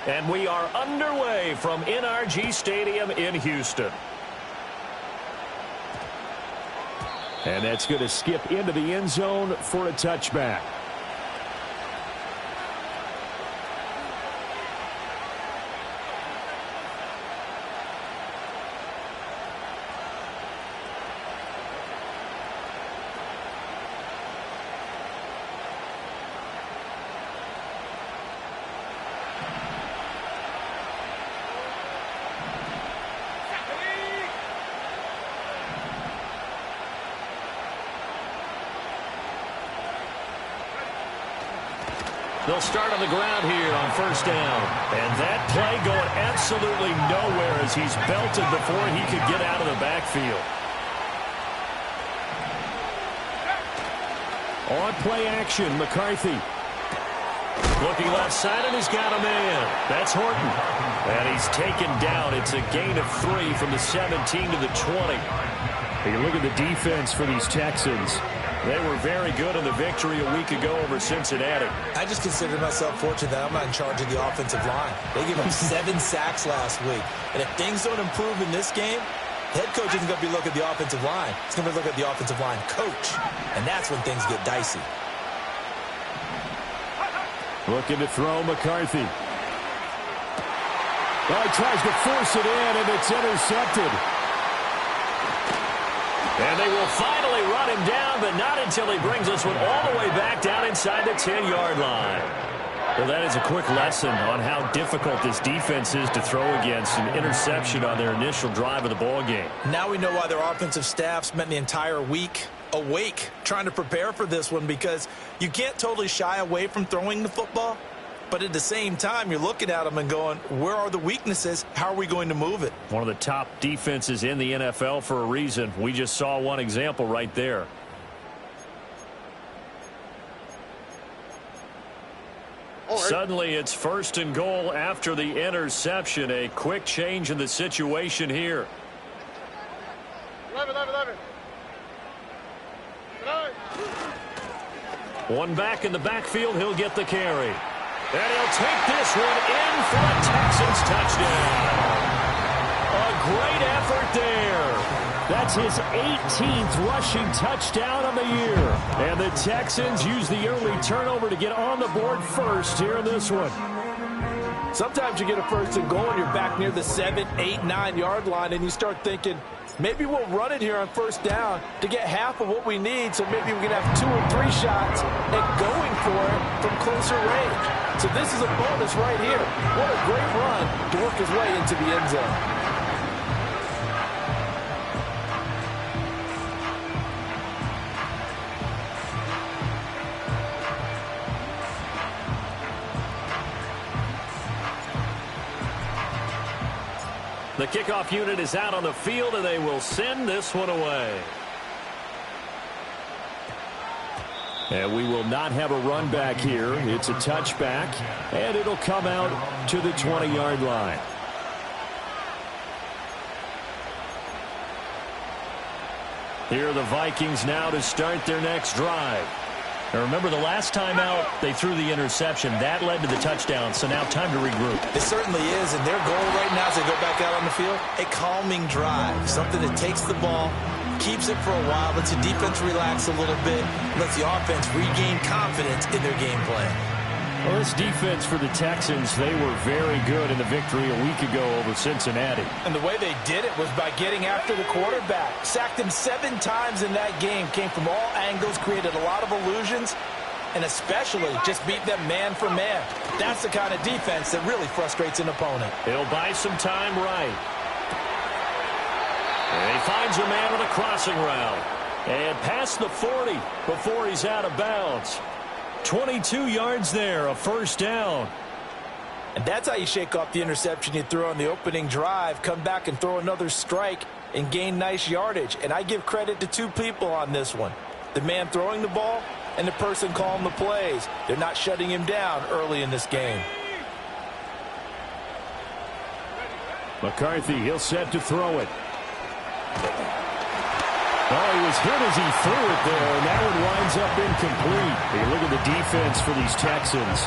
And we are underway from NRG Stadium in Houston. And that's going to skip into the end zone for a touchback. They'll start on the ground here on first down. And that play going absolutely nowhere as he's belted before he could get out of the backfield. On play action, McCarthy. Looking left side, and he's got a man. That's Horton. And he's taken down. It's a gain of 3 from the 17 to the 20. You look at the defense for these Texans. They were very good in the victory a week ago over Cincinnati. I just consider myself fortunate that I'm not in charge of the offensive line. They gave up 7 sacks last week. And if things don't improve in this game, the head coach isn't going to be looking at the offensive line. He's going to look at the offensive line coach. And that's when things get dicey. Looking to throw McCarthy. Well, he tries to force it in, and it's intercepted. And they will finally run him down, but not until he brings this one all the way back down inside the 10-yard line. Well, that is a quick lesson on how difficult this defense is to throw against. An interception on their initial drive of the ballgame. Now we know why their offensive staff spent the entire week awake trying to prepare for this one, because you can't totally shy away from throwing the football. But at the same time, you're looking at them and going, where are the weaknesses? How are we going to move it? One of the top defenses in the NFL for a reason. We just saw one example right there. Suddenly, it's first and goal after the interception. A quick change in the situation here. 11. One back in the backfield. He'll get the carry. And he'll take this one in for a Texans touchdown. A great effort there. That's his 18th rushing touchdown of the year. And the Texans use the early turnover to get on the board first here in this one. Sometimes you get a first and goal and you're back near the 7, 8, 9-yard line, and you start thinking, maybe we'll run it here on first down to get half of what we need, so maybe we can have 2 or 3 shots at going for it from closer range. So this is a bonus right here. What a great run to work his way into the end zone. The kickoff unit is out on the field, and they will send this one away. And we will not have a run back here. It's a touchback, and it'll come out to the 20-yard line. Here are the Vikings now to start their next drive. Now remember, the last time out, they threw the interception. That led to the touchdown, so now time to regroup. It certainly is, and their goal right now as they go back out on the field, a calming drive, something that takes the ball, keeps it for a while, lets the defense relax a little bit, lets the offense regain confidence in their game plan. Well, this defense for the Texans, they were very good in the victory a week ago over Cincinnati. And the way they did it was by getting after the quarterback. Sacked him 7 times in that game. Came from all angles, created a lot of illusions, and especially just beat them man for man. That's the kind of defense that really frustrates an opponent. He'll buy some time right. And he finds a man on a crossing route. And past the 40 before he's out of bounds. 22 yards there, a first down. And that's how you shake off the interception you threw on the opening drive, come back and throw another strike and gain nice yardage. And I give credit to 2 people on this one. The man throwing the ball and the person calling the plays. They're not shutting him down early in this game. McCarthy, he'll set to throw it. Oh, he was hit as he threw it there, and that one winds up incomplete. You look at the defense for these Texans.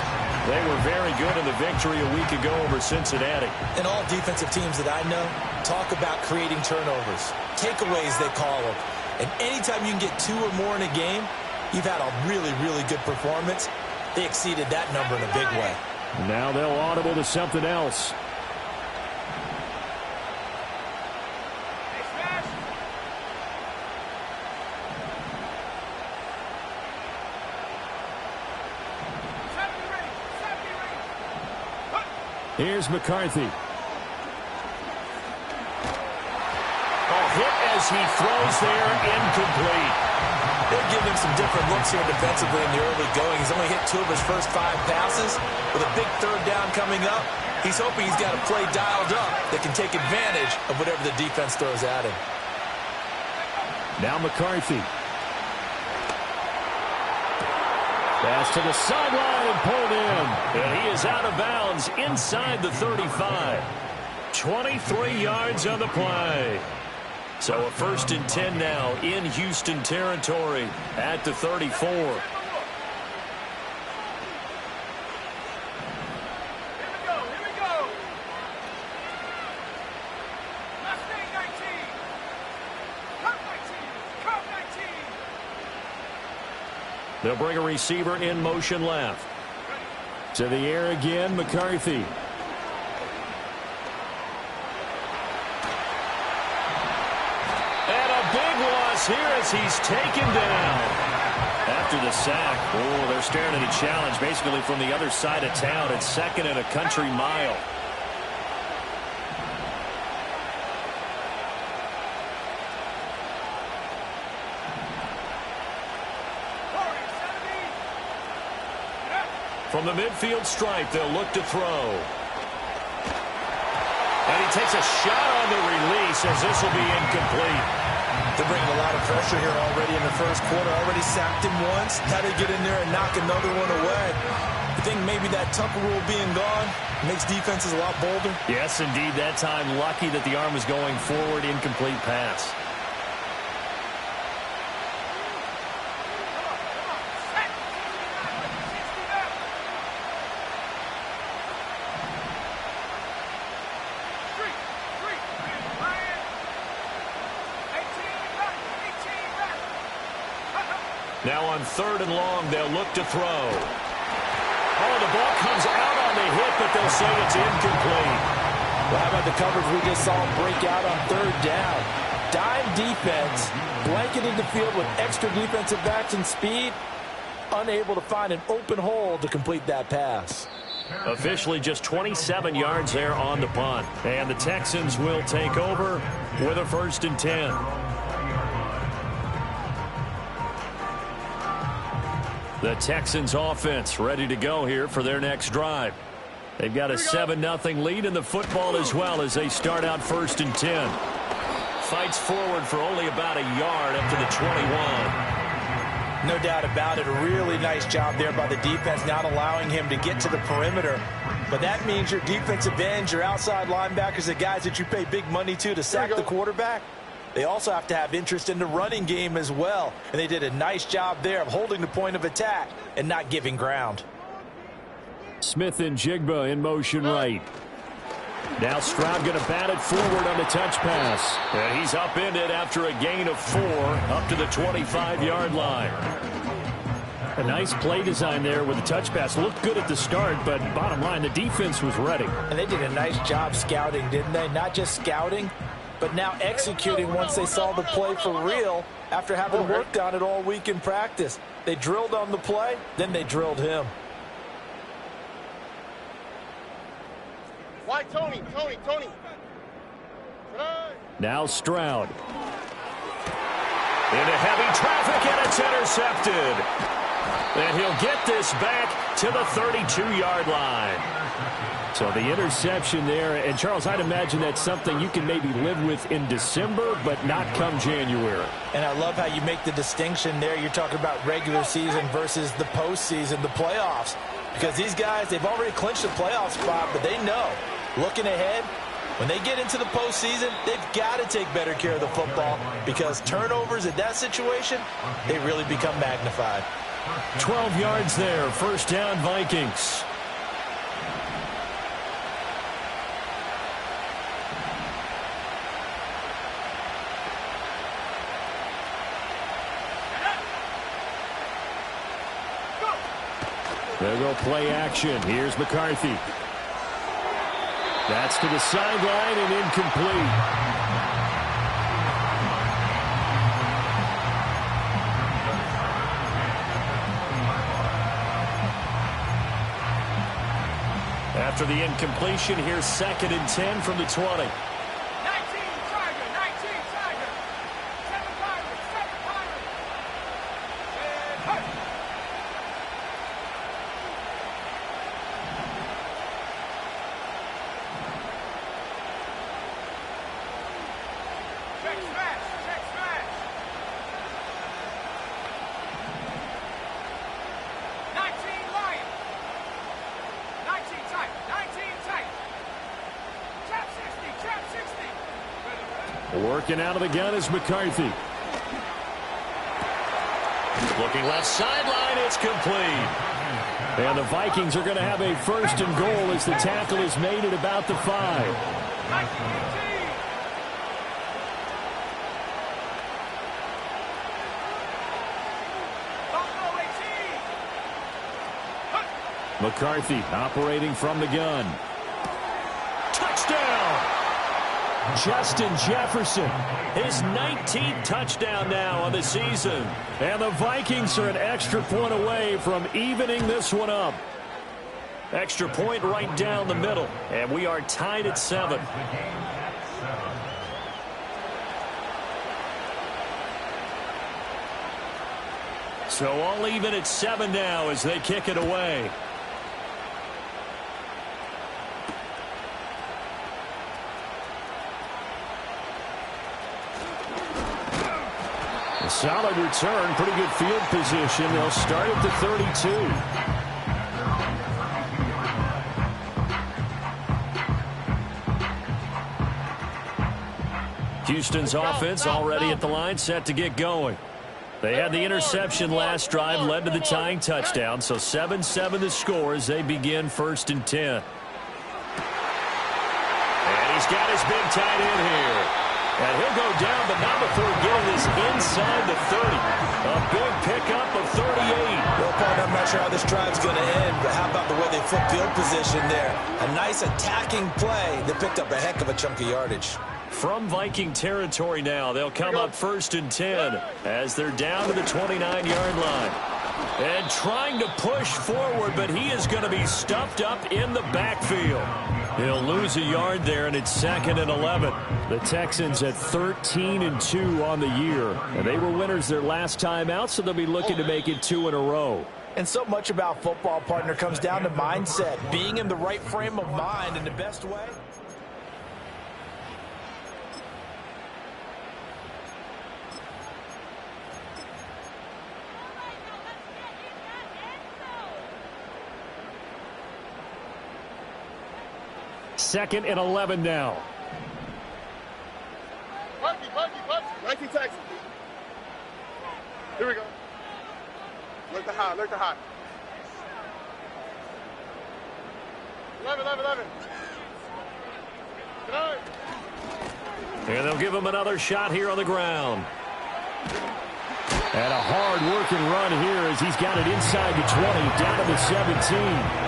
They were very good in the victory a week ago over Cincinnati. And all defensive teams that I know talk about creating turnovers. Takeaways, they call them. And anytime you can get 2 or more in a game, you've had a really, really good performance. They exceeded that number in a big way. Now they'll audible to something else. Here's McCarthy. Hit as he throws there, incomplete. They'll give him some different looks here defensively in the early going. He's only hit 2 of his first 5 passes. With a big 3rd down coming up, he's hoping he's got a play dialed up that can take advantage of whatever the defense throws at him. Now McCarthy. Pass to the sideline and pulled in. And he is out of bounds inside the 35. 23 yards on the play. So a 1st and 10 now in Houston territory at the 34. Here we go. Mustang 19. Cup 19. They'll bring a receiver in motion left. To the air again, McCarthy. Here as he's taken down. After the sack, they're staring at a challenge basically from the other side of town. It's 2nd and a country mile. From the midfield stripe, they'll look to throw. And he takes a shot on the release as this will be incomplete. They're bringing a lot of pressure here already in the first quarter. Already sacked him once. Had to get in there and knock another one away. I think maybe that Tucker rule being gone makes defenses a lot bolder. Yes, indeed. That time, lucky that the arm was going forward. Incomplete pass. Now on 3rd and long, they'll look to throw. Oh, the ball comes out on the hit, but they'll say it's incomplete. Well, how about the coverage we just saw him break out on 3rd down? Dime defense, blanketed the field with extra defensive backs and speed, unable to find an open hole to complete that pass. Officially just 27 yards there on the punt. And the Texans will take over with a 1st and 10. The Texans offense ready to go here for their next drive. They've got a 7-0 lead in the football as well as they start out 1st and 10. Fights forward for only about a yard up to the 21. No doubt about it. A really nice job there by the defense, not allowing him to get to the perimeter. But that means your defensive ends, your outside linebackers, the guys that you pay big money to sack the quarterback, they also have to have interest in the running game as well. And they did a nice job there of holding the point of attack and not giving ground. Smith and Jigba in motion right. Now Stroud going to bat it forward on the touch pass. And he's upended after a gain of 4 up to the 25-yard line. A nice play design there with the touch pass. Looked good at the start, but bottom line, the defense was ready. And they did a nice job scouting, didn't they? Not just scouting, but now executing once they saw the play for real after having worked on it all week in practice. They drilled on the play, then they drilled him. Why, Tony? Now Stroud. Into heavy traffic, and it's intercepted. And he'll get this back to the 32-yard line. So the interception there, and Charles, I'd imagine that's something you can maybe live with in December, but not come January. And I love how you make the distinction there. You're talking about regular season versus the postseason, the playoffs. Because these guys, they've already clinched a playoff spot, but they know, looking ahead, when they get into the postseason, they've got to take better care of the football because turnovers in that situation, they really become magnified. 12 yards there, 1st down Vikings. They'll go play action. Here's McCarthy. That's to the sideline and incomplete. After the incompletion, here's 2nd and 10 from the 20. 19 Tiger, 19 Tiger. 7 Pirates, 7 Pirates. And hut. Check smash, check smash. 19 Lion. 19 tight, 19 tight. Trap 60, trap 60. Working out of the gun is McCarthy. Looking left sideline, it's complete. And the Vikings are going to have a 1st and goal as the tackle is made at about the 5. 1918. Buffalo 18. McCarthy operating from the gun. Touchdown! Justin Jefferson, his 19th touchdown now on the season. And the Vikings are an extra point away from evening this one up. Extra point right down the middle. And we are tied at 7. So all even at 7 now as they kick it away. Solid return, pretty good field position. They'll start at the 32. Houston's offense already at the line, set to get going. They had the interception last drive, led to the tying touchdown, so 7-7 the score as they begin 1st and 10. And he's got his big tight end here. And he'll go down, but not before getting this inside the 30. A big pickup of 38. Well, partner, I'm not sure how this drive's going to end, but how about the way they flip field position there? A nice attacking play that picked up a heck of a chunk of yardage. From Viking territory now, they'll come up 1st and 10 as they're down to the 29-yard line. And trying to push forward, but he is going to be stuffed up in the backfield. He'll lose a yard there, and it's 2nd and 11. The Texans at 13-2 on the year. And they were winners their last time out, so they'll be looking to make it 2 in a row. And so much about football, partner, comes down to mindset. Being in the right frame of mind in the best way. Second and 11 now. Bucky. 19 Texans. Here we go. Look the high. 11. Good night. And they'll give him another shot here on the ground. And a hard-working run here as he's got it inside the 20, down to the 17.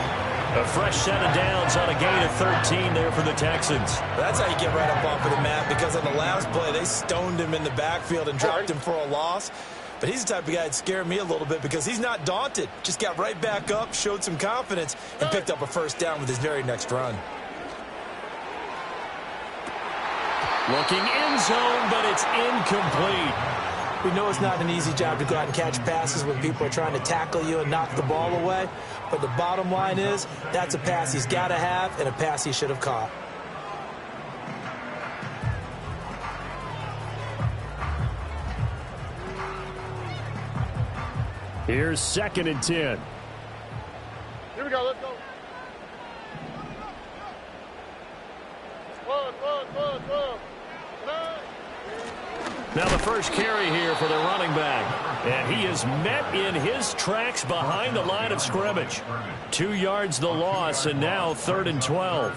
A fresh set of downs on a gain of 13 there for the Texans. That's how you get right up off of the mat, because on the last play, they stoned him in the backfield and dropped him for a loss. But he's the type of guy that scared me a little bit because he's not daunted. Just got right back up, showed some confidence, and picked up a 1st down with his very next run. Looking end zone, but it's incomplete. We know it's not an easy job to go out and catch passes when people are trying to tackle you and knock the ball away. But the bottom line is, that's a pass he's got to have and a pass he should have caught. Here's 2nd and 10. Here we go. Let's go. Run. Now the first carry here for the running back. And he is met in his tracks behind the line of scrimmage. 2 yards the loss, and now 3rd and 12.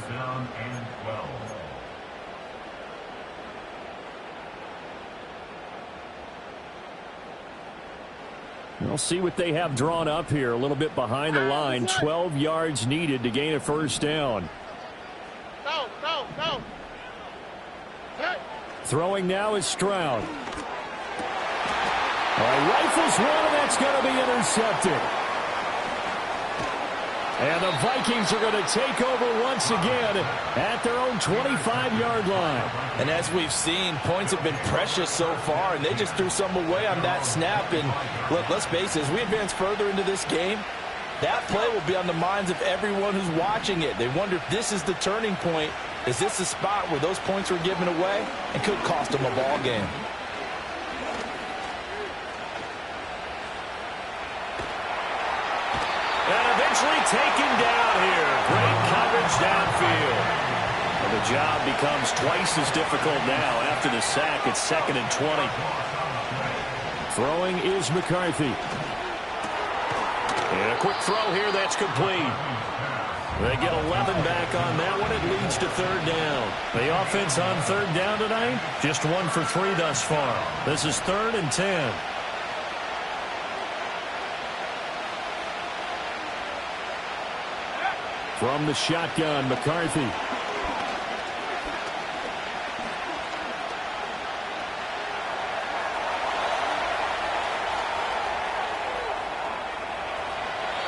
We'll see what they have drawn up here. A little bit behind the line. 12 yards needed to gain a first down. No. Throwing now is Stroud. Rifles one, and that's going to be intercepted. And the Vikings are going to take over once again at their own 25-yard line. And as we've seen, points have been precious so far, and they just threw some away on that snap. And look, let's face it, as we advance further into this game, that play will be on the minds of everyone who's watching it. They wonder if this is the turning point. Is this the spot where those points were given away and could cost them a ball game? And eventually taken down here. Great coverage downfield. And the job becomes twice as difficult now after the sack. It's 2nd and 20. Throwing is McCarthy. And a quick throw here that's complete. They get 11 back on that one. It leads to 3rd down. The offense on 3rd down tonight, just 1 for 3 thus far. This is 3rd and 10. From the shotgun, McCarthy.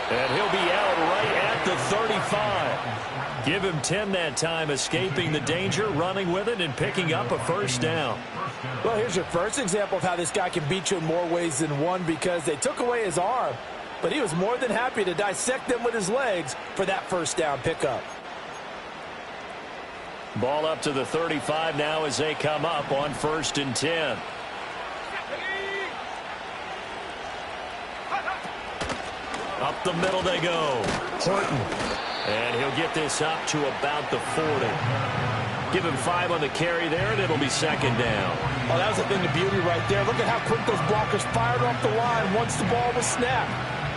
And he'll be out right at the 35. Give him 10 that time, escaping the danger, running with it, and picking up a first down. Well, here's your first example of how this guy can beat you in more ways than one, because they took away his arm, but he was more than happy to dissect them with his legs for that first down pickup. Ball up to the 35 now as they come up on 1st and 10. Up the middle they go. Horton. And he'll get this up to about the 40. Give him 5 on the carry there, and it'll be 2nd down. Oh, that was a thing of beauty right there. Look at how quick those blockers fired off the line once the ball was snapped.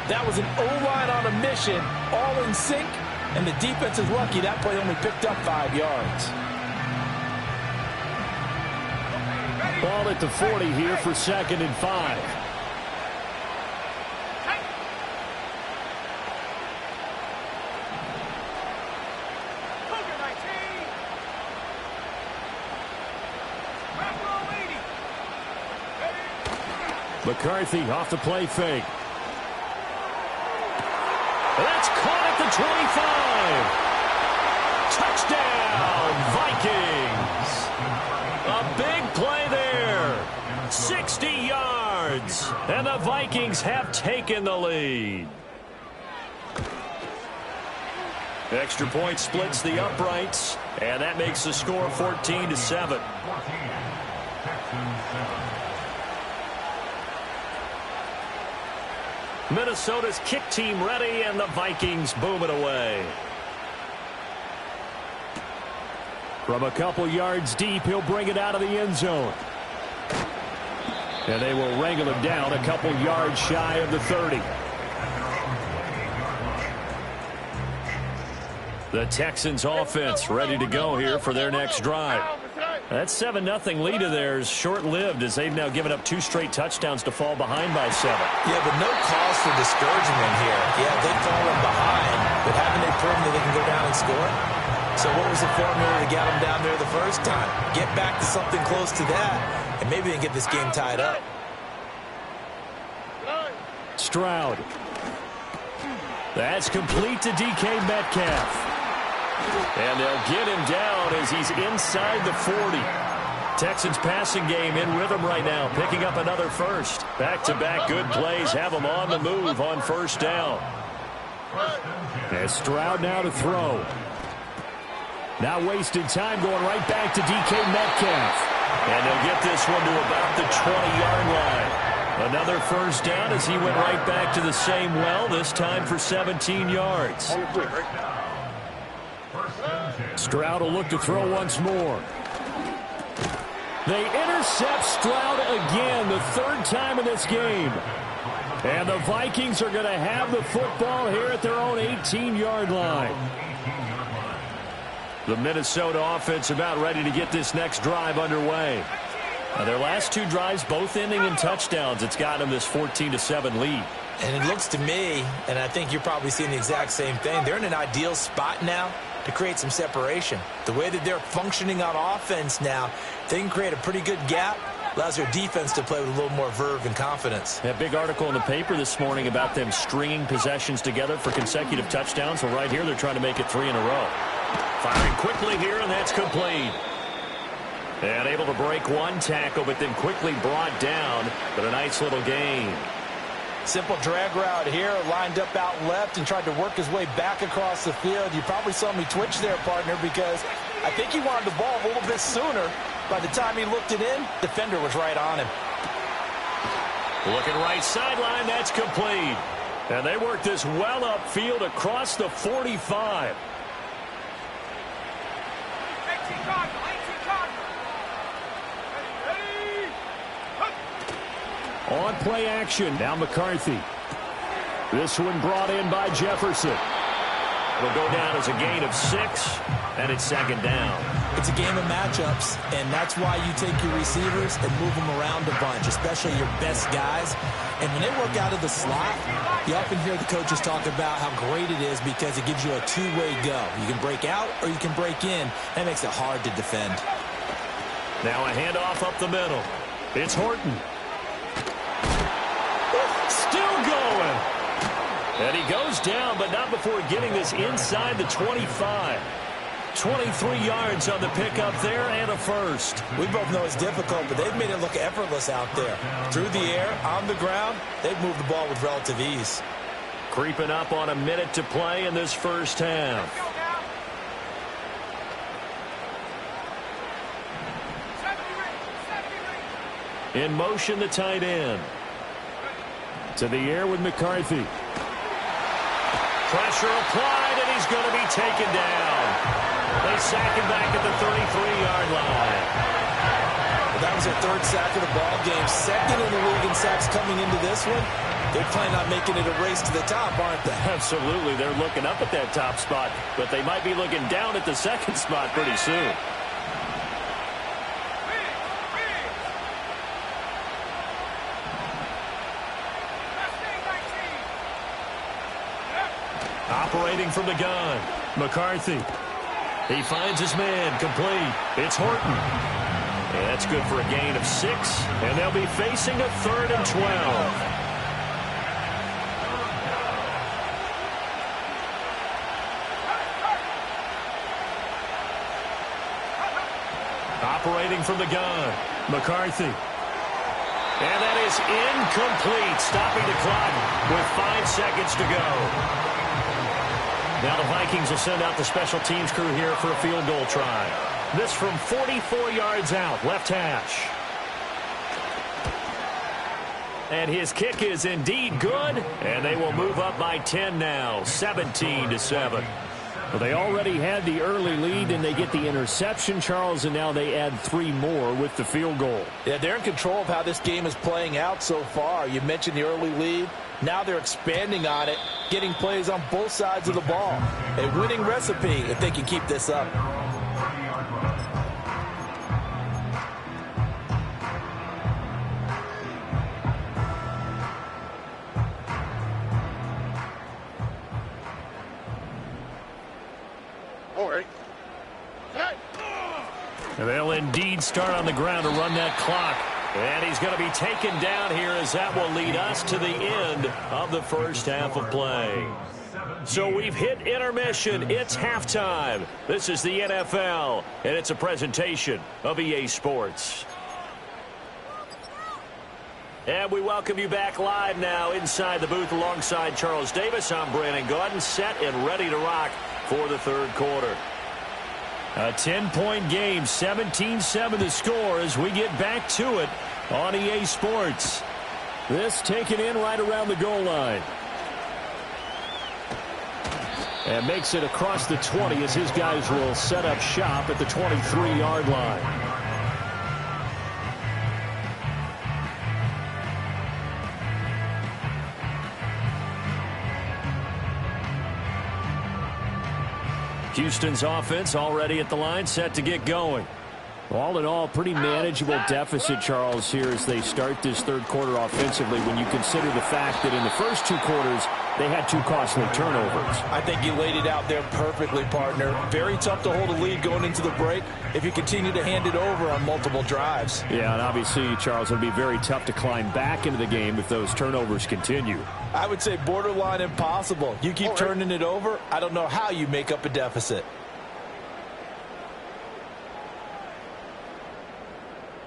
That was an O-line on a mission, all in sync, and the defense is lucky that play only picked up 5 yards. Ball at the 40 here for 2nd and 5. McCarthy off the play fake. That's caught at the 25. Touchdown, Vikings. A big play there. 60 yards. And the Vikings have taken the lead. Extra point splits the uprights, and that makes the score 14-7. Minnesota's kick team ready, and the Vikings boom it away. From a couple yards deep, he'll bring it out of the end zone. And they will wrangle him down a couple yards shy of the 30. The Texans offense ready to go here for their next drive. That 7-0 lead of theirs short-lived as they've now given up 2 straight touchdowns to fall behind by 7. Yeah, but no cause for discouragement here. Yeah, they've fallen behind, but haven't they proven that they can go down and score? So what was the formula to get them down there the first time? Get back to something close to that, and maybe they can get this game tied up. Stroud. That's complete to DK Metcalf. And they'll get him down as he's inside the 40. Texans passing game in rhythm right now, picking up another first. Back-to-back good plays have them on the move on first down. As Stroud now to throw. Now wasted time going right back to DK Metcalf. And they'll get this one to about the 20-yard line. Another first down as he went right back to the same well, this time for 17 yards. Stroud will look to throw once more. They intercept Stroud again, the 3rd time in this game. And the Vikings are going to have the football here at their own 18-yard line. The Minnesota offense about ready to get this next drive underway. Their last two drives both ending in touchdowns. It's got them this 14-7 lead. And it looks to me, and I think you're probably seeing the exact same thing, they're in an ideal spot now to create some separation. The way that they're functioning on offense now, they can create a pretty good gap. Allows their defense to play with a little more verve and confidence. That big article in the paper this morning about them stringing possessions together for consecutive touchdowns. Well, right here, they're trying to make it 3 in a row. Firing quickly here, and that's complete. And able to break one tackle, but then quickly brought down. But a nice little gain. Simple drag route here, lined up out left and tried to work his way back across the field. You probably saw me twitch there, partner, because I think he wanted the ball a little bit sooner. By the time he looked it in, defender was right on him. Looking right sideline, that's complete. And they work this well upfield across the 45. 18 Cardinal, 18 Cardinal. Ready? On play action, now McCarthy. This one brought in by Jefferson. It'll go down as a gain of 6, and it's second down. It's a game of matchups, and that's why you take your receivers and move them around a bunch, especially your best guys. And when they work out of the slot, you often hear the coaches talk about how great it is because it gives you a two-way go. You can break out or you can break in. That makes it hard to defend. Now a handoff up the middle. It's Horton. Still going. And he goes down, but not before getting this inside the 25. 23 yards on the pickup there and a first. We both know it's difficult, but they've made it look effortless out there. Through the air, on the ground, they've moved the ball with relative ease. Creeping up on a minute to play in this first half. Go now. 70 ready, 70 ready. In motion, the tight end. To the air with McCarthy. Pressure applied, and he's going to be taken down. They sack him back at the 33-yard line. Well, that was their third sack of the ball game. Second in the league in sacks coming into this one. They plan on making it a race to the top, aren't they? Absolutely. They're looking up at that top spot, but they might be looking down at the second spot pretty soon. Operating from the gun, McCarthy. He finds his man, complete. It's Horton. And that's good for a gain of 6, and they'll be facing a 3rd and 12. Operating from the gun, McCarthy. And that is incomplete, stopping the clock with 5 seconds to go. Now the Vikings will send out the special teams crew here for a field goal try. This from 44 yards out, left hash. And his kick is indeed good, and they will move up by 10 now, 17-7. Well, they already had the early lead, and they get the interception, Charles, and now they add 3 more with the field goal. Yeah, they're in control of how this game is playing out so far. You mentioned the early lead. Now they're expanding on it, getting plays on both sides of the ball. A winning recipe if they can keep this up. All right. Hey. And they'll indeed start on the ground to run that clock. And he's going to be taken down here as that will lead us to the end of the first half of play. So we've hit intermission. It's halftime. This is the NFL, and it's a presentation of EA Sports. And we welcome you back live now inside the booth alongside Charles Davis. I'm Brandon Gaudin, set and ready to rock for the third quarter. A 10-point game, 17-7 the score as we get back to it on EA Sports. This taken in right around the goal line. And makes it across the 20 as his guys will set up shop at the 23-yard line. Houston's offense already at the line, set to get going. All in all, pretty manageable deficit, Charles, here as they start this third quarter offensively when you consider the fact that in the first two quarters, they had two costly turnovers. I think you laid it out there perfectly, partner. Very tough to hold a lead going into the break if you continue to hand it over on multiple drives. Yeah, and obviously, Charles, it would be very tough to climb back into the game if those turnovers continue. I would say borderline impossible. You keep turning it over, I don't know how you make up a deficit.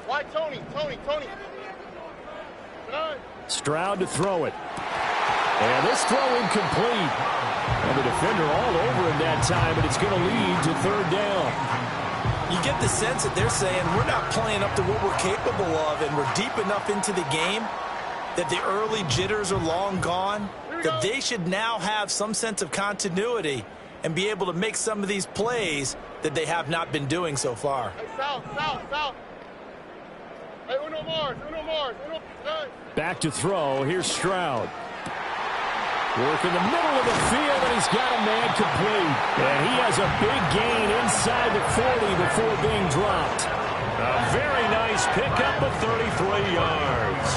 Why Tony? Stroud to throw it. And this throw incomplete. And the defender all over him that time, and it's going to lead to third down. You get the sense that they're saying we're not playing up to what we're capable of, and we're deep enough into the game that the early jitters are long gone, that they should now have some sense of continuity and be able to make some of these plays that they have not been doing so far. Hey, south. Hey, uno more. Back to throw. Here's Stroud. Work in the middle of the field, and he's got a man complete. And he has a big gain inside the 40 before being dropped. A very nice pickup of 33 yards.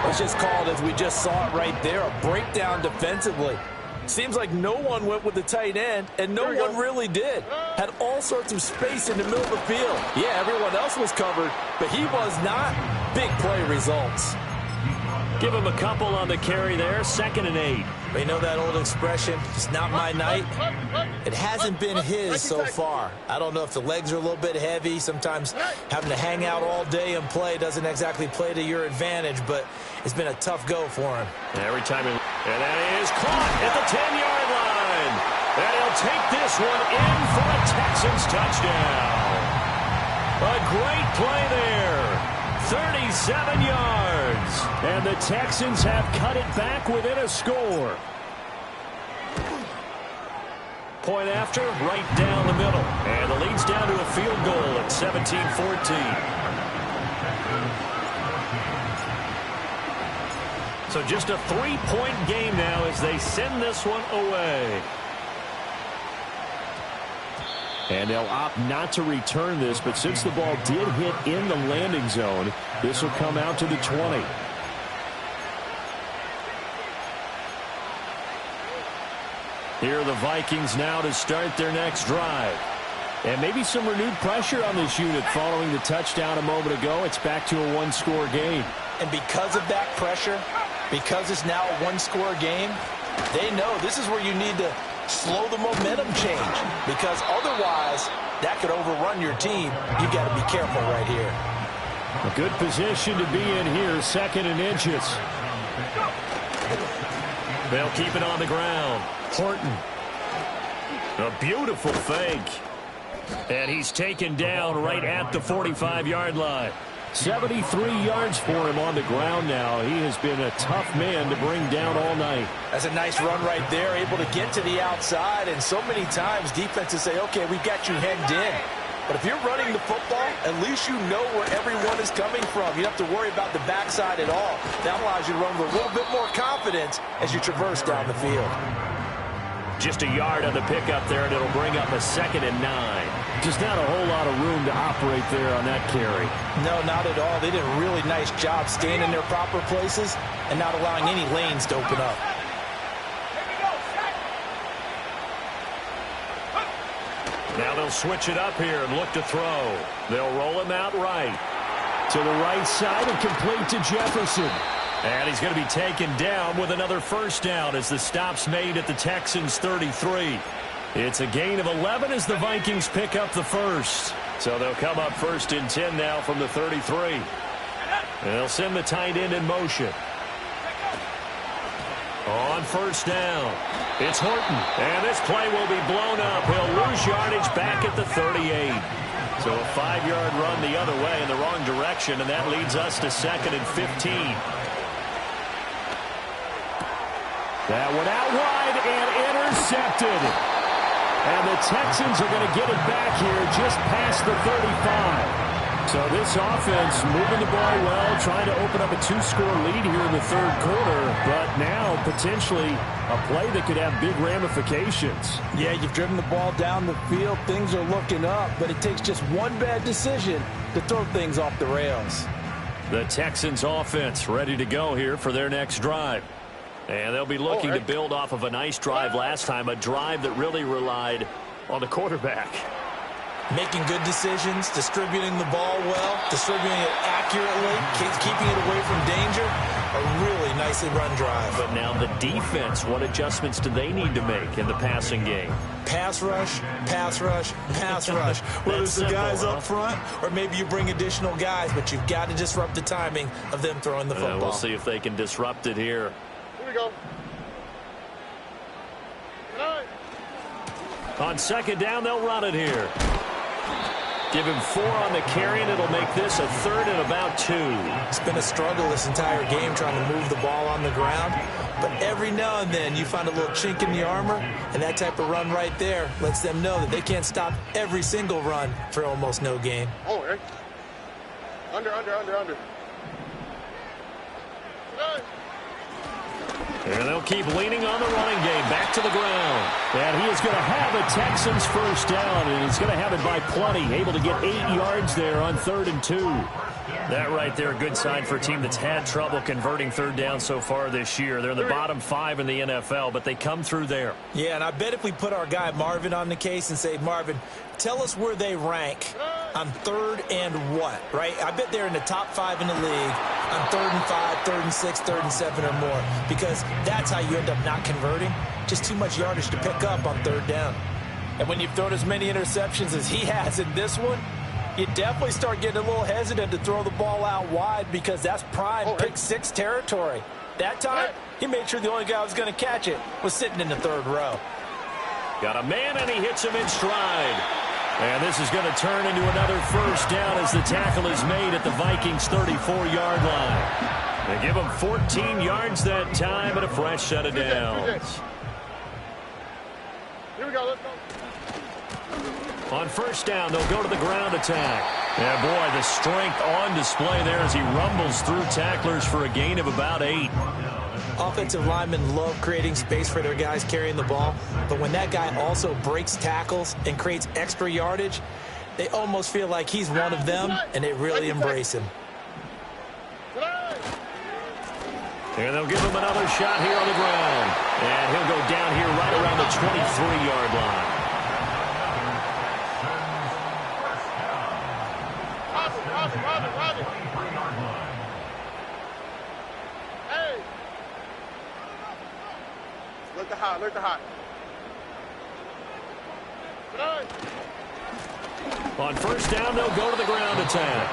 Let's just call it as we just saw it right there, a breakdown defensively. Seems like no one went with the tight end, and no one really did. Had all sorts of space in the middle of the field. Yeah, everyone else was covered, but he was not. Big play results. Give him a couple on the carry there, 2nd and 8. But you know that old expression, it's not my night? It hasn't been his so far. I don't know if the legs are a little bit heavy. Sometimes having to hang out all day and play doesn't exactly play to your advantage, but it's been a tough go for him. Every time and that is caught at the 10-yard line. And he'll take this one in for a Texans touchdown. A great play there. 37 yards. And the Texans have cut it back within a score. Point after, right down the middle. And the lead's down to a field goal at 17-14. So just a 3-point game now as they send this one away. And they'll opt not to return this, but since the ball did hit in the landing zone, this will come out to the 20. Here are the Vikings now to start their next drive. And maybe some renewed pressure on this unit following the touchdown a moment ago. It's back to a one-score game. And because of that pressure, because it's now a one-score game, they know this is where you need to slow the momentum change, because otherwise that could overrun your team. You got to be careful right here. A good position to be in here, 2nd and inches. They'll keep it on the ground. Horton. A beautiful fake. And he's taken down right at the 45-yard line. 73 yards for him on the ground now. He has been a tough man to bring down all night. That's a nice run right there, able to get to the outside, and so many times defenses say, okay, we've got you hemmed in. But if you're running the football, at least you know where everyone is coming from. You don't have to worry about the backside at all. That allows you to run with a little bit more confidence as you traverse down the field. Just a yard on the pickup there, and it'll bring up a 2nd and 9. Just not a whole lot of room to operate there on that carry. No, not at all. They did a really nice job staying in their proper places and not allowing any lanes to open up. Now they'll switch it up here and look to throw. They'll roll him out right. To the right side and complete to Jefferson. And he's going to be taken down with another first down as the stop's made at the Texans' 33. It's a gain of 11 as the Vikings pick up the first. So they'll come up 1st and 10 now from the 33. And they'll send the tight end in motion. On first down, it's Horton. And this play will be blown up. He'll lose yardage back at the 38. So a 5-yard run the other way in the wrong direction, and that leads us to 2nd and 15. That one out wide and intercepted. And the Texans are going to get it back here just past the 35. So this offense moving the ball well, trying to open up a 2-score lead here in the third quarter, but now potentially a play that could have big ramifications. Yeah, you've driven the ball down the field. Things are looking up, but it takes just one bad decision to throw things off the rails. The Texans offense ready to go here for their next drive. And they'll be looking to build off of a nice drive last time, a drive that really relied on the quarterback. Making good decisions, distributing the ball well, distributing it accurately, keeping it away from danger. A really nicely run drive. But now the defense, what adjustments do they need to make in the passing game? Pass rush, pass rush, pass rush. Whether it's the guys up front or maybe you bring additional guys, but you've got to disrupt the timing of them throwing the football. We'll see if they can disrupt it here. Here we go. On second down, they'll run it here. Give him 4 on the carry, and it'll make this a third and about 2. It's been a struggle this entire game trying to move the ball on the ground. But every now and then you find a little chink in the armor, and that type of run right there lets them know that they can't stop every single run for almost no gain. Oh, right. Under. And they'll keep leaning on the running game. Back to the ground. And he is going to have a Texans first down, and he's going to have it by plenty. Able to get 8 yards there on 3rd and 2. That right there, a good sign for a team that's had trouble converting third down so far this year. They're in the bottom 5 in the NFL, but they come through there. Yeah, and I bet if we put our guy Marvin on the case and say, Marvin, tell us where they rank on 3rd and what, right? I bet they're in the top 5 in the league on 3rd and 5, 3rd and 6, 3rd and 7 or more, because that's how you end up not converting. Just too much yardage to pick up on 3rd down. And when you've thrown as many interceptions as he has in this one, you definitely start getting a little hesitant to throw the ball out wide because that's prime pick 6 territory. That time, he made sure the only guy who was going to catch it was sitting in the 3rd row. Got a man, and he hits him in stride. And this is going to turn into another first down as the tackle is made at the Vikings' 34-yard line. They give him 14 yards that time and a fresh set of downs. Here we go, let's go. On first down, they'll go to the ground attack. Yeah, boy, the strength on display there as he rumbles through tacklers for a gain of about 8. Offensive linemen love creating space for their guys carrying the ball, but when that guy also breaks tackles and creates extra yardage, they almost feel like he's one of them, and they really embrace him. And they'll give him another shot here on the ground. And he'll go down here right around the 23-yard line. Robin. Hey. Alert the hot. On first down, they'll go to the ground attack.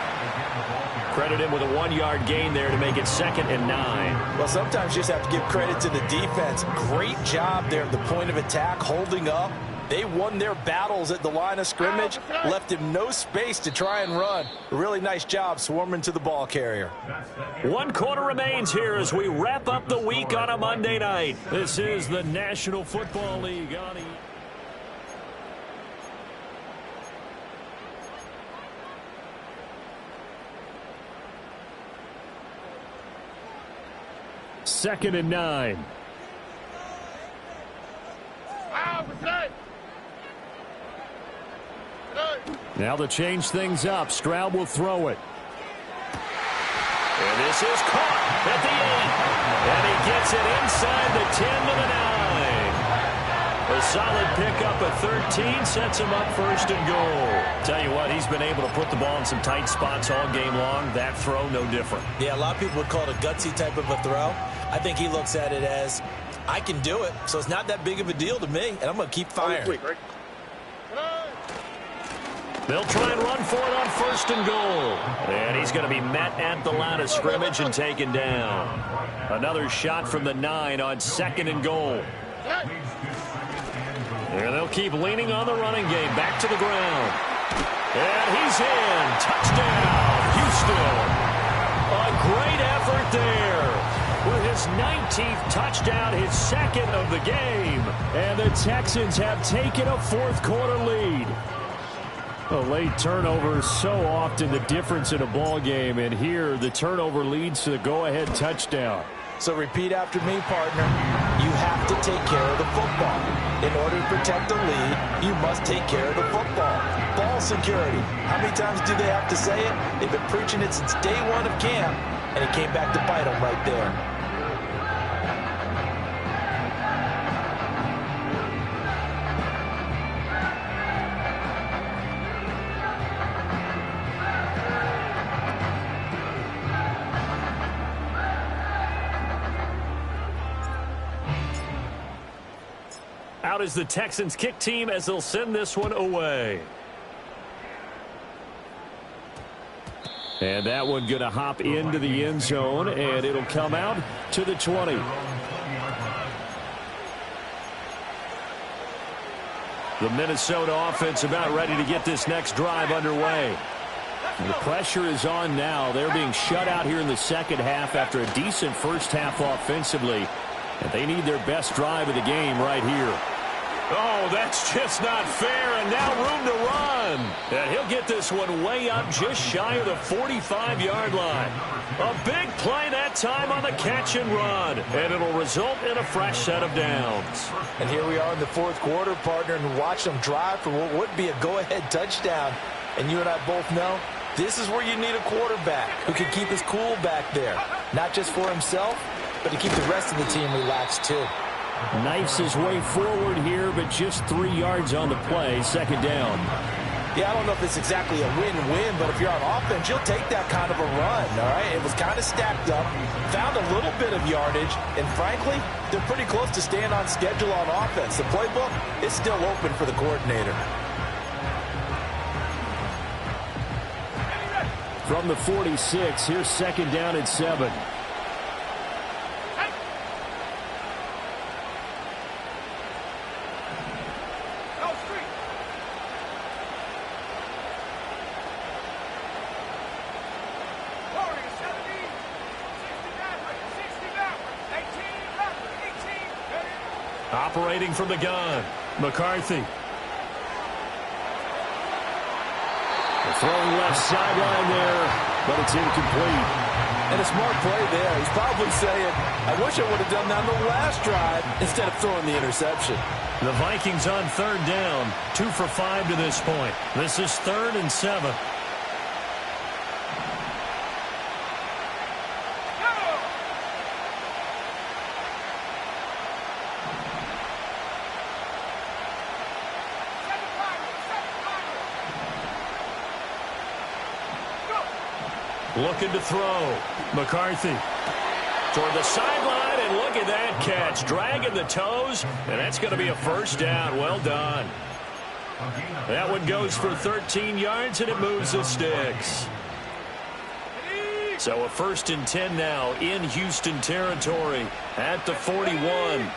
Credit him with a 1-yard gain there to make it 2nd and 9. Well, sometimes you just have to give credit to the defense. Great job there at the point of attack, holding up. They won their battles at the line of scrimmage, left him no space to try and run. A really nice job swarming to the ball carrier. 1 quarter remains here as we wrap up the week on a Monday night. This is the National Football League on E! 2nd and 9. Now to change things up, Stroud will throw it. And this is caught at the 8. And he gets it inside the 10 to the 9. A solid pickup at 13 sets him up 1st and goal. Tell you what, he's been able to put the ball in some tight spots all game long. That throw, no different. Yeah, a lot of people would call it a gutsy type of a throw. I think he looks at it as, I can do it, so it's not that big of a deal to me, and I'm going to keep firing. They'll try and run for it on 1st and goal. And he's going to be met at the line of scrimmage and taken down. Another shot from the 9 on 2nd and goal. And they'll keep leaning on the running game. Back to the ground. And he's in. Touchdown, Houston. A great effort there. With his 19th touchdown, his 2nd of the game. And the Texans have taken a 4th quarter lead. A late turnover is so often the difference in a ball game, and here the turnover leads to the go-ahead touchdown. So repeat after me, partner. You have to take care of the football. In order to protect the lead, you must take care of the football. Ball security. How many times do they have to say it? They've been preaching it since day one of camp, and it came back to bite them right there. Out is the Texans kick team as they'll send this one away. And that one going to hop into the end zone, and it'll come out to the 20. The Minnesota offense about ready to get this next drive underway. And the pressure is on now. They're being shut out here in the second half after a decent first half offensively. And they need their best drive of the game right here. Oh, that's just not fair, and now room to run. And he'll get this one way up just shy of the 45-yard line. A big play that time on the catch and run, and it'll result in a fresh set of downs. And here we are in the fourth quarter, partner, and watch them drive for what would be a go-ahead touchdown. And you and I both know this is where you need a quarterback who can keep his cool back there, not just for himself, but to keep the rest of the team relaxed too. Knifes his way forward here, but just 3 yards on the play, second down. Yeah, I don't know if it's exactly a win-win, but if you're on offense, you'll take that kind of a run, all right? It was kind of stacked up, found a little bit of yardage, and frankly, they're pretty close to staying on schedule on offense. The playbook is still open for the coordinator. From the 46, here's second down and 7. Operating from the gun, McCarthy. The throwing left sideline there, but it's incomplete. And a smart play there. He's probably saying, I wish I would have done that on the last drive instead of throwing the interception. The Vikings on third down, 2 for 5 to this point. This is 3rd and 7. Looking to throw. McCarthy toward the sideline, and look at that catch. Dragging the toes, and that's going to be a first down. Well done. That one goes for 13 yards, and it moves the sticks. So a 1st and 10 now in Houston territory at the 41.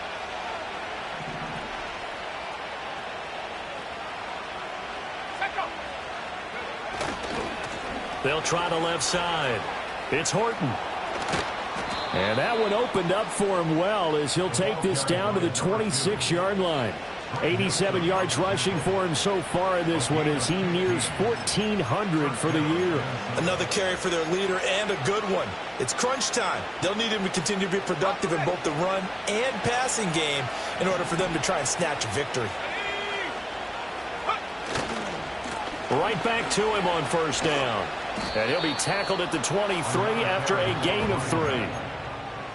They'll try the left side. It's Horton. And that one opened up for him well as he'll take this down to the 26-yard line. 87 yards rushing for him so far in this one as he nears 1,400 for the year. Another carry for their leader and a good one. It's crunch time. They'll need him to continue to be productive in both the run and passing game in order for them to try and snatch a victory. Right back to him on first down. And he'll be tackled at the 23 after a gain of 3.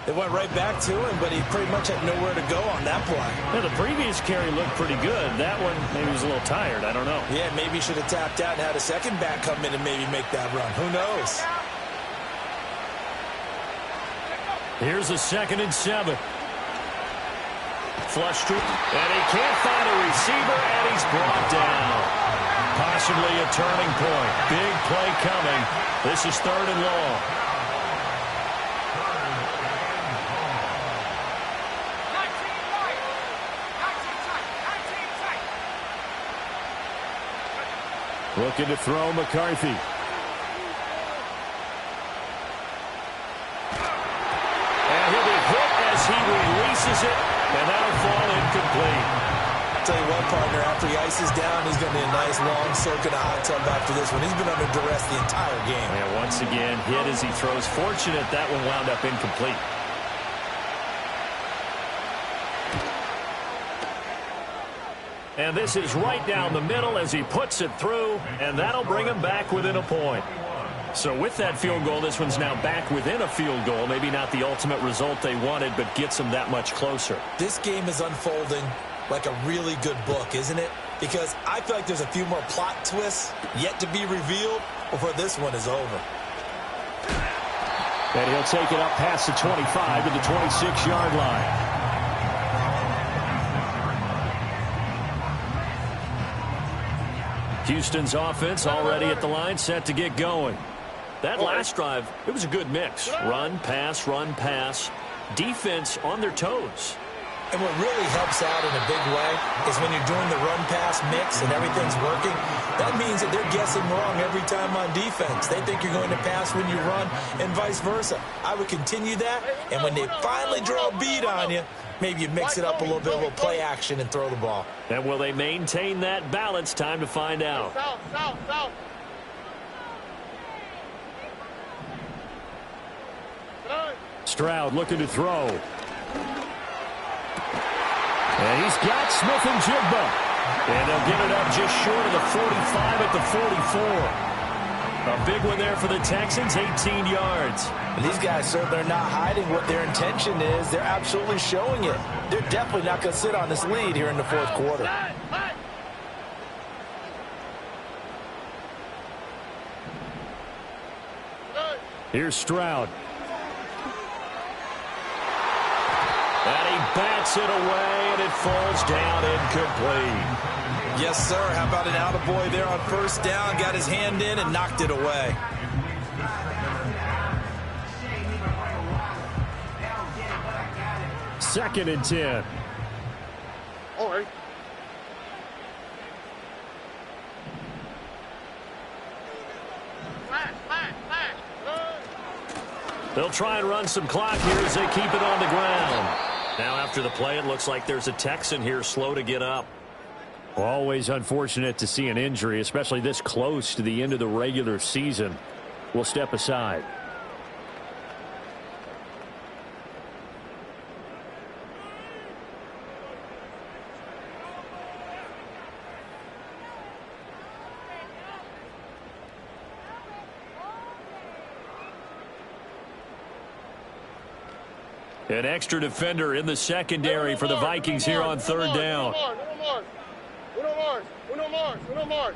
They went right back to him, but he pretty much had nowhere to go on that play. Now, the previous carry looked pretty good. That one, maybe he was a little tired. I don't know. Yeah, maybe he should have tapped out and had a second back come in and maybe make that run. Who knows? Here's a 2nd and 7. Flush to, and he can't find a receiver, and he's brought down. Possibly a turning point. Big play coming. This is 3rd and long. Looking to throw McCarthy. And he'll be hit as he releases it, and that'll fall incomplete. Tell you what, partner, after he ices down, he's going to need a nice long soak in a hot tub after this one. He's been under duress the entire game. And once again, hit as he throws. Fortunate that one wound up incomplete. And this is right down the middle as he puts it through, and that'll bring him back within a point. So with that field goal, this one's now back within a field goal. Maybe not the ultimate result they wanted, but gets them that much closer. This game is unfolding like a really good book, isn't it? Because I feel like there's a few more plot twists yet to be revealed before this one is over. And he'll take it up past the 25 to the 26-yard line. Houston's offense already at the line, set to get going. That last drive, it was a good mix. Run, pass, defense on their toes. And what really helps out in a big way is when you're doing the run-pass mix and everything's working, that means that they're guessing wrong every time on defense. They think you're going to pass when you run and vice versa. I would continue that, and when they finally draw a beat on you, maybe you mix it up a little bit, a little play action, and throw the ball. And will they maintain that balance? Time to find out. South. Stroud looking to throw. And he's got Smith and Jigba. And they'll get it up just short of the 45 at the 44. A big one there for the Texans, 18 yards. And these guys certainly are not hiding what their intention is. They're absolutely showing it. They're definitely not going to sit on this lead here in the fourth quarter. Here's Stroud. And he bats it away, and it falls down incomplete. Yes, sir. How about an attaboy there on first down? Got his hand in and knocked it away. Second and 10. All right. They'll try and run some clock here as they keep it on the ground. Now after the play, it looks like there's a Texan here slow to get up. Always unfortunate to see an injury, especially this close to the end of the regular season. We'll step aside. An extra defender in the secondary for the Vikings here on third down. Uno Mars.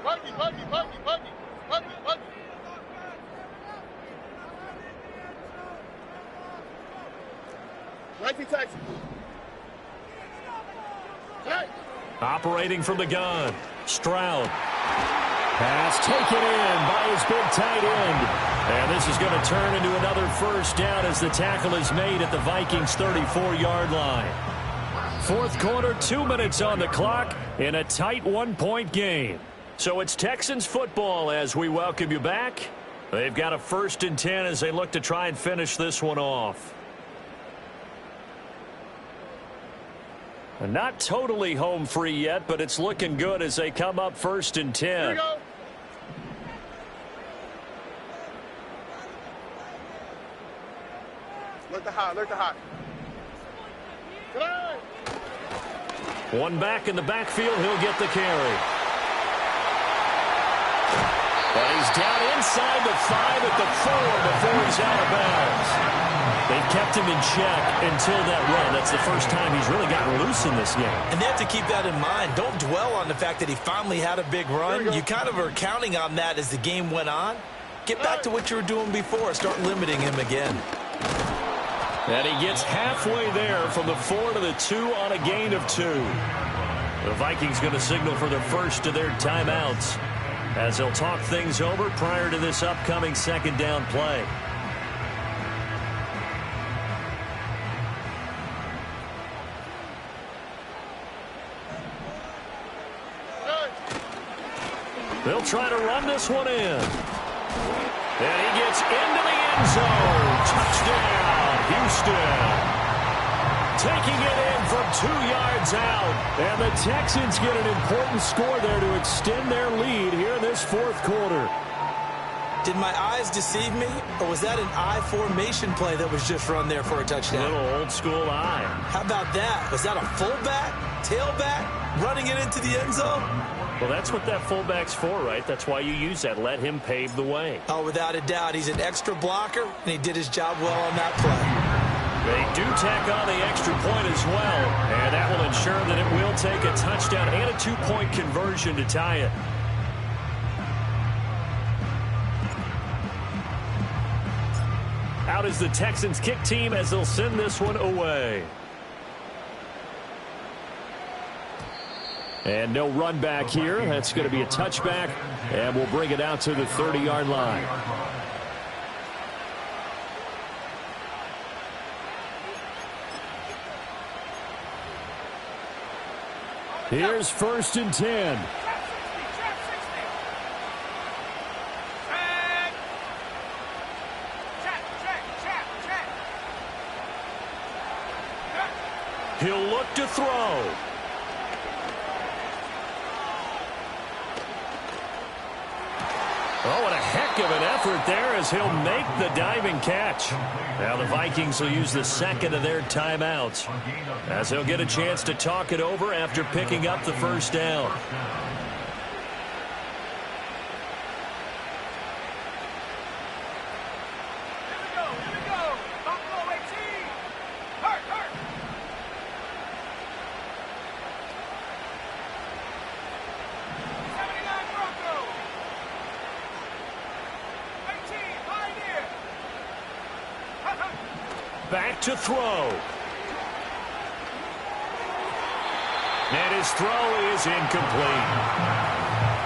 Buggy. 19 Texans. Operating from the gun. Stroud. Pass taken in by his big tight end. And this is going to turn into another first down as the tackle is made at the Vikings' 34-yard line. Fourth quarter, 2 minutes on the clock in a tight one-point game. So it's Texans football as we welcome you back. They've got a 1st and 10 as they look to try and finish this one off. Not totally home free yet, but it's looking good as they come up 1st and 10. Here we go. Alert the hot. One back in the backfield, he'll get the carry. But he's down inside the 5 at the 4 before he's out of bounds. They've kept him in check until that run. That's the first time he's really gotten loose in this game. And they have to keep that in mind. Don't dwell on the fact that he finally had a big run. You kind of are counting on that as the game went on. Get back to what you were doing before. Start limiting him again. And he gets halfway there from the 4 to the 2 on a gain of 2. The Vikings going to signal for the first of their timeouts as they'll talk things over prior to this upcoming second down play. They'll try to run this one in. And he gets into the end end zone. Touchdown, Houston. Taking it in from 2 yards out. And the Texans get an important score there to extend their lead here in this fourth quarter. Did my eyes deceive me, or was that an I formation play that was just run there for a touchdown? A little old school eye. How about that? Was that a fullback, tailback, running it into the end zone? Well, that's what that fullback's for, right? That's why you use that. Let him pave the way. Oh, without a doubt. He's an extra blocker, and he did his job well on that play. They do tack on the extra point as well, and that will ensure that it will take a touchdown and a 2-point conversion to tie it. Out is the Texans kick team as they'll send this one away. And no run back here. That's going to be a touchback, and we'll bring it out to the 30-yard line. Here's 1st and 10. He'll look to throw. Oh, and a heck of an effort there as he'll make the diving catch. Now the Vikings will use the second of their timeouts as he'll get a chance to talk it over after picking up the first down. Back to throw. And his throw is incomplete.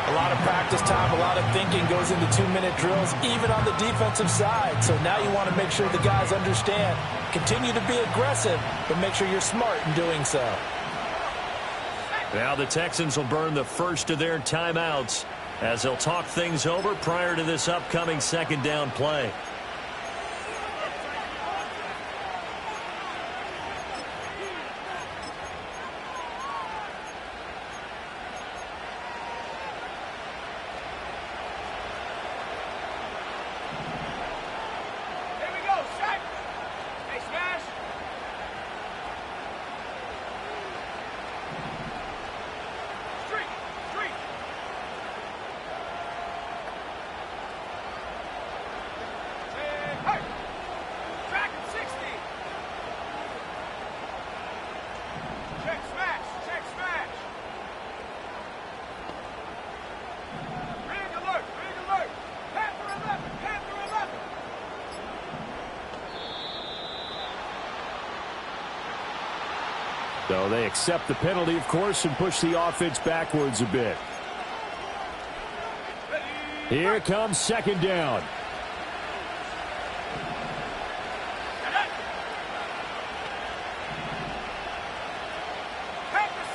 A lot of practice time, a lot of thinking goes into 2-minute drills, even on the defensive side. So now you want to make sure the guys understand. Continue to be aggressive, but make sure you're smart in doing so. Now the Texans will burn the first of their timeouts as they'll talk things over prior to this upcoming second down play. So they accept the penalty, of course, and push the offense backwards a bit. Here comes second down.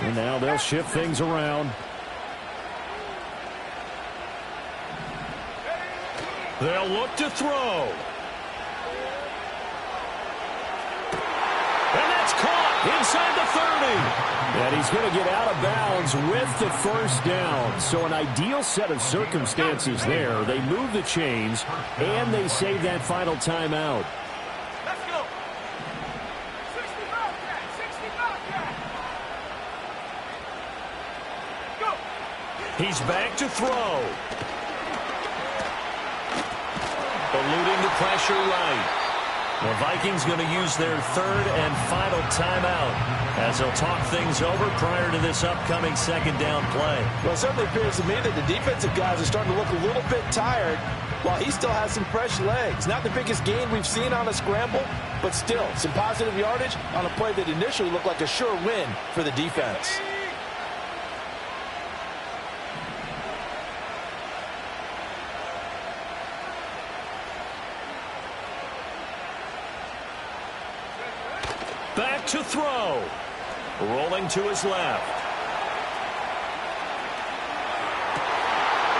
And now they'll shift things around. They'll look to throw. And that's caught inside the 30. And he's going to get out of bounds with the first down. So an ideal set of circumstances there. They move the chains, and they save that final timeout. Let's go. 65 cat, 65 cat. Go. He's back to throw. Eluding the pressure right. The Vikings going to use their third and final timeout as they'll talk things over prior to this upcoming second down play. Well, it certainly appears to me that the defensive guys are starting to look a little bit tired while he still has some fresh legs. Not the biggest gain we've seen on a scramble, but still some positive yardage on a play that initially looked like a sure win for the defense. Back to throw. Rolling to his left.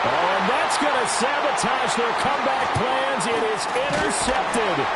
Oh, and that's That's going to sabotage their comeback plans. It is intercepted.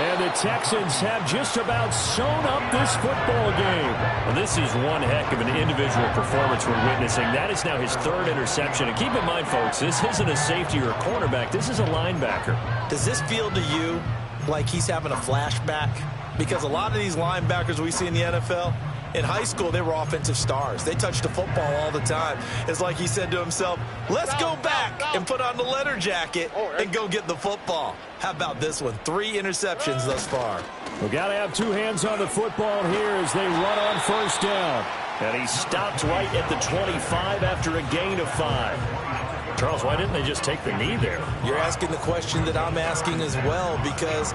And the Texans have just about sewn up this football game. Well, this is one heck of an individual performance we're witnessing. That is now his third interception. And keep in mind, folks, this isn't a safety or a cornerback. This is a linebacker. Does this feel to you like he's having a flashback? Because a lot of these linebackers we see in the NFL, in high school, they were offensive stars. They touched the football all the time. It's like he said to himself, let's go back and put on the leather jacket and go get the football. How about this one? 3 interceptions thus far. We've got to have 2 hands on the football here as they run on first down. And he stopped right at the 25 after a gain of 5. Charles, why didn't they just take the knee there? You're asking the question that I'm asking as well, because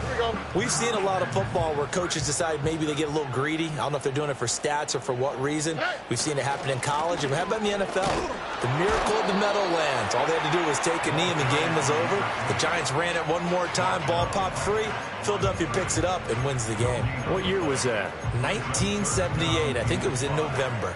we've seen a lot of football where coaches decide maybe they get a little greedy. I don't know if they're doing it for stats or for what reason. We've seen it happen in college, and how about in the NFL? The miracle of the Meadowlands. All they had to do was take a knee, and the game was over. The Giants ran it one more time. Ball popped free. Philadelphia picks it up and wins the game. What year was that? 1978. I think it was in November.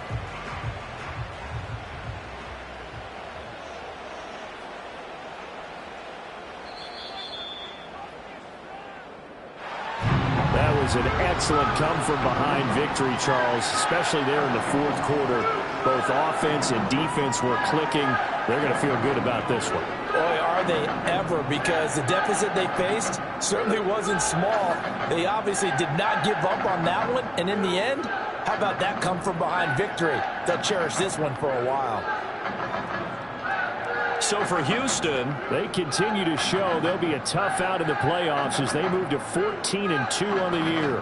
That was an excellent come-from-behind victory, Charles, especially there in the fourth quarter. Both offense and defense were clicking. They're going to feel good about this one. Boy, are they ever, because the deficit they faced certainly wasn't small. They obviously did not give up on that one, and in the end, how about that come-from-behind victory? They'll cherish this one for a while. So for Houston, they continue to show they'll be a tough out in the playoffs as they move to 14-2 on the year.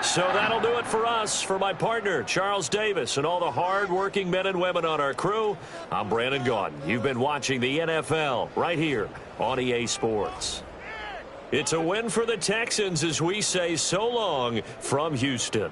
So that'll do it for us. For my partner, Charles Davis, and all the hard-working men and women on our crew, I'm Brandon Gaudin. You've been watching the NFL right here on EA Sports. It's a win for the Texans as we say so long from Houston.